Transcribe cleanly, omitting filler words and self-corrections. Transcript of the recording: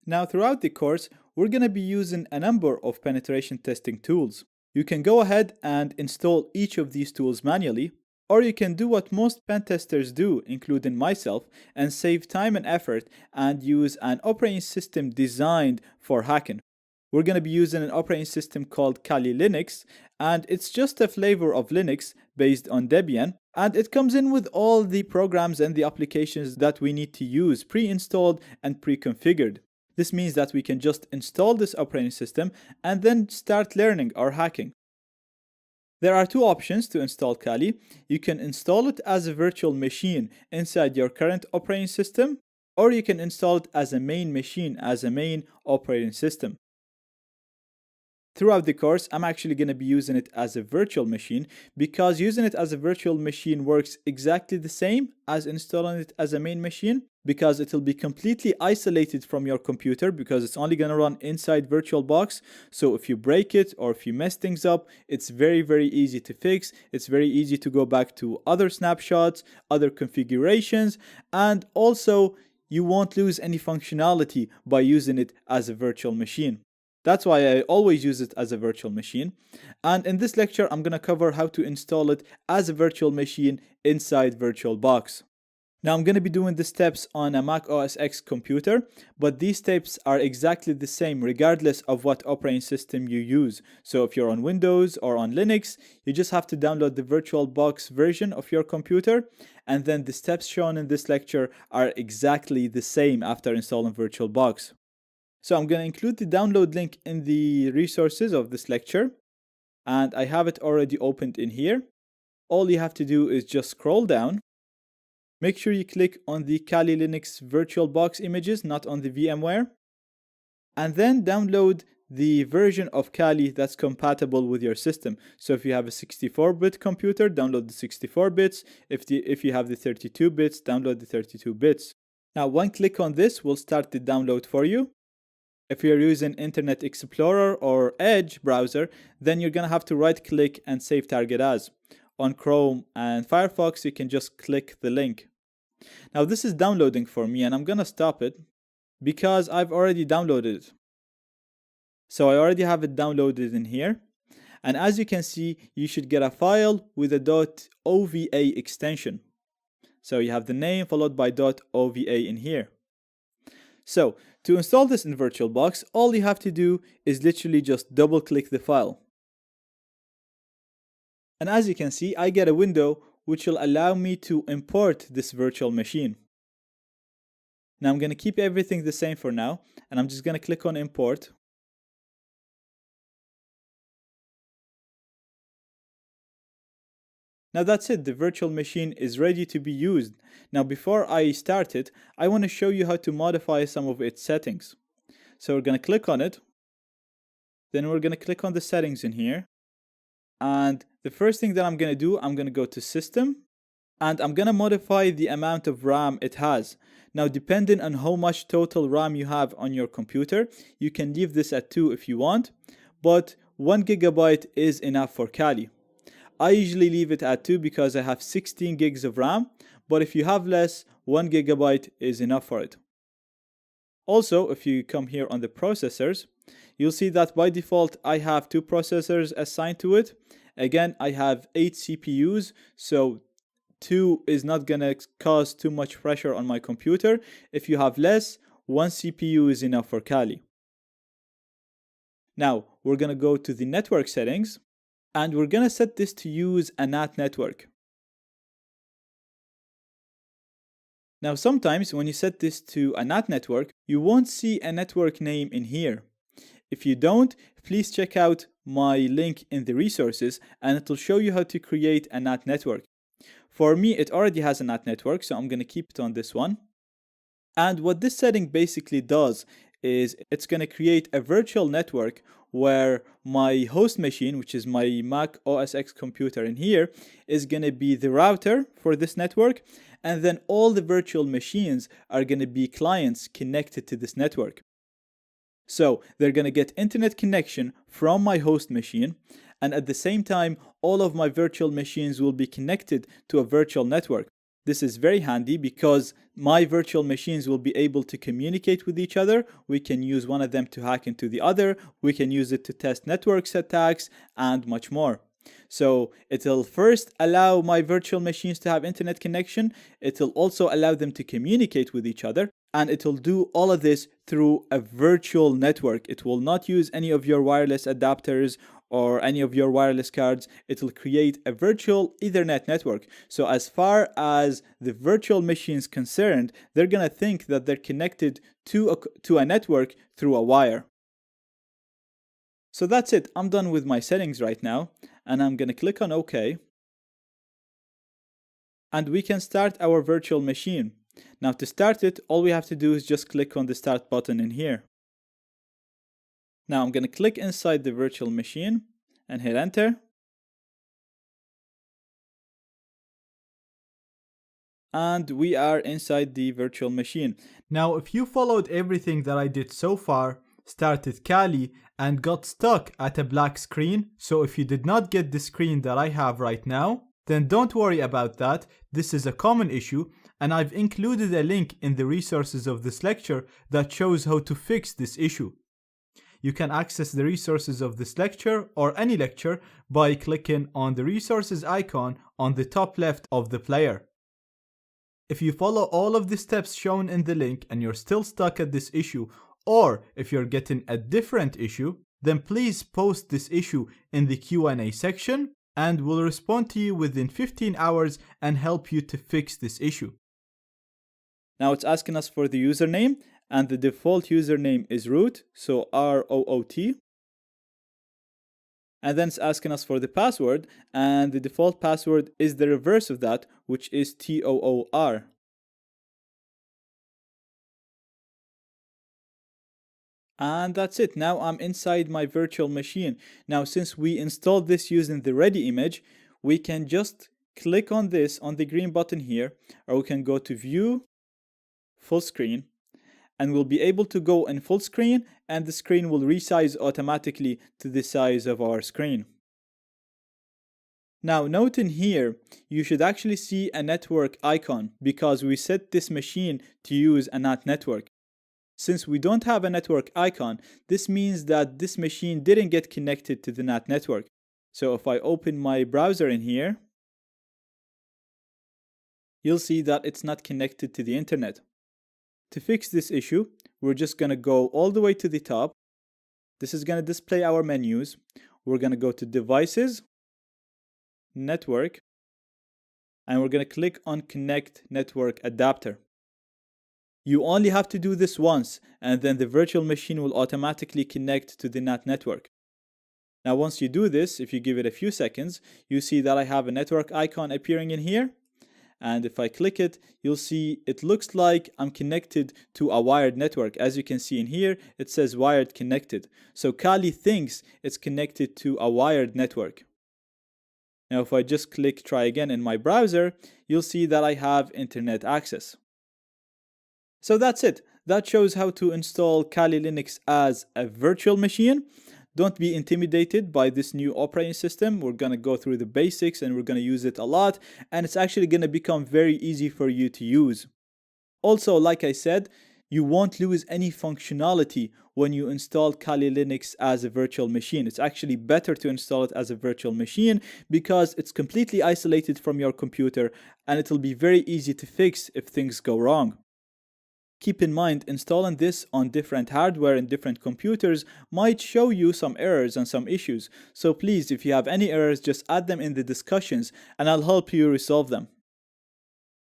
Now, throughout the course, we're going to be using a number of penetration testing tools. You can go ahead and install each of these tools manually, or you can do what most pen testers do, including myself, and save time and effort and use an operating system designed for hacking. We're going to be using an operating system called Kali Linux, and it's just a flavor of Linux based on Debian, and it comes in with all the programs and the applications that we need to use pre-installed and pre-configured. This means that we can just install this operating system and then start learning our hacking. There are two options to install Kali. You can install it as a virtual machine inside your current operating system, or you can install it as a main machine, as a main operating system. Throughout the course, I'm actually going to be using it as a virtual machine because using it as a virtual machine works exactly the same as installing it as a main machine, because it will be completely isolated from your computer because it's only going to run inside VirtualBox. So if you break it or if you mess things up, it's very, very easy to fix. It's very easy to go back to other snapshots, other configurations, and also you won't lose any functionality by using it as a virtual machine. That's why I always use it as a virtual machine. And in this lecture, I'm going to cover how to install it as a virtual machine inside VirtualBox. Now, I'm going to be doing the steps on a Mac OS X computer, but these steps are exactly the same regardless of what operating system you use. So if you're on Windows or on Linux, you just have to download the VirtualBox version of your computer, and then the steps shown in this lecture are exactly the same after installing VirtualBox. So I'm going to include the download link in the resources of this lecture, and I have it already opened in here. All you have to do is just scroll down. Make sure you click on the Kali Linux VirtualBox images, not on the VMware, and then download the version of Kali that's compatible with your system. So if you have a 64-bit computer, download the 64 bits. If you have the 32 bits, download the 32 bits. Now, one click on this will start the download for you. If you're using Internet Explorer or Edge browser, then you're going to have to right-click and save target as. On Chrome and Firefox, you can just click the link. Now, this is downloading for me, and I'm going to stop it because I've already downloaded it. So I already have it downloaded in here. And as you can see, you should get a file with a .ova extension. So you have the name followed by .ova in here. So to install this in VirtualBox, all you have to do is literally just double click the file. And as you can see, I get a window which will allow me to import this virtual machine. Now I'm going to keep everything the same for now, and I'm just going to click on import. Now that's it, the virtual machine is ready to be used. Now before I start it, I want to show you how to modify some of its settings. So we're going to click on it. Then we're going to click on the settings in here. And the first thing that I'm going to do, I'm going to go to System. And I'm going to modify the amount of RAM it has. Now, depending on how much total RAM you have on your computer, you can leave this at 2 if you want. But 1 GB is enough for Kali. I usually leave it at 2 because I have 16 gigs of RAM, but if you have less, 1 GB is enough for it. Also, if you come here on the processors, you'll see that by default, I have 2 processors assigned to it. Again, I have 8 CPUs, so 2 is not going to cause too much pressure on my computer. If you have less, 1 CPU is enough for Kali. Now, we're going to go to the network settings. And we're going to set this to use a NAT network. Now, sometimes when you set this to a NAT network, you won't see a network name in here. If you don't, please check out my link in the resources and it will show you how to create a NAT network. For me, it already has a NAT network, so I'm going to keep it on this one. And what this setting basically does is it's going to create a virtual network where my host machine, which is my Mac OS X computer in here, is going to be the router for this network, and then all the virtual machines are going to be clients connected to this network. So they're going to get internet connection from my host machine, and at the same time, all of my virtual machines will be connected to a virtual network. This is very handy because my virtual machines will be able to communicate with each other. We can use one of them to hack into the other. We can use it to test network attacks and much more. So it'll first allow my virtual machines to have internet connection. It'll also allow them to communicate with each other. And it'll do all of this through a virtual network. It will not use any of your wireless adapters or any of your wireless cards. It will create a virtual Ethernet network. So as far as the virtual machine is concerned, they're going to think that they're connected to a network through a wire. So that's it. I'm done with my settings right now, and I'm going to click on OK. And we can start our virtual machine. Now to start it, all we have to do is just click on the start button in here. Now I'm going to click inside the virtual machine and hit enter. And we are inside the virtual machine. Now if you followed everything that I did so far, started Kali and got stuck at a black screen, so if you did not get the screen that I have right now, then don't worry about that. This is a common issue, and I've included a link in the resources of this lecture that shows how to fix this issue. You can access the resources of this lecture or any lecture by clicking on the resources icon on the top left of the player. If you follow all of the steps shown in the link and you're still stuck at this issue, or if you're getting a different issue, then please post this issue in the Q&A section and we'll respond to you within 15 hours and help you to fix this issue. Now it's asking us for the username, and the default username is root, so ROOT. And then it's asking us for the password, and the default password is the reverse of that, which is TOOR. And that's it. Now I'm inside my virtual machine. Now since we installed this using the ready image, we can just click on this on the green button here, or we can go to view full screen, and we'll be able to go in full screen, and the screen will resize automatically to the size of our screen. Now note in here, you should actually see a network icon because we set this machine to use a NAT network. Since we don't have a network icon, this means that this machine didn't get connected to the NAT network. So if I open my browser in here, you'll see that it's not connected to the internet. To fix this issue, we're just going to go all the way to the top. This is going to display our menus. We're going to go to Devices, Network, and we're going to click on Connect Network Adapter. You only have to do this once, and then the virtual machine will automatically connect to the NAT network. Now once you do this, if you give it a few seconds, you see that I have a network icon appearing in here. And if I click it, you'll see it looks like I'm connected to a wired network. As you can see in here, it says wired connected. So Kali thinks it's connected to a wired network. Now if I just click try again in my browser, you'll see that I have internet access. So that's it. That shows how to install Kali Linux as a virtual machine. Don't be intimidated by this new operating system. We're going to go through the basics and we're going to use it a lot, and it's actually going to become very easy for you to use. Also, like I said, you won't lose any functionality when you install Kali Linux as a virtual machine. It's actually better to install it as a virtual machine because it's completely isolated from your computer and it'll be very easy to fix if things go wrong. Keep in mind, installing this on different hardware and different computers might show you some errors and some issues. So please, if you have any errors, just add them in the discussions and I'll help you resolve them.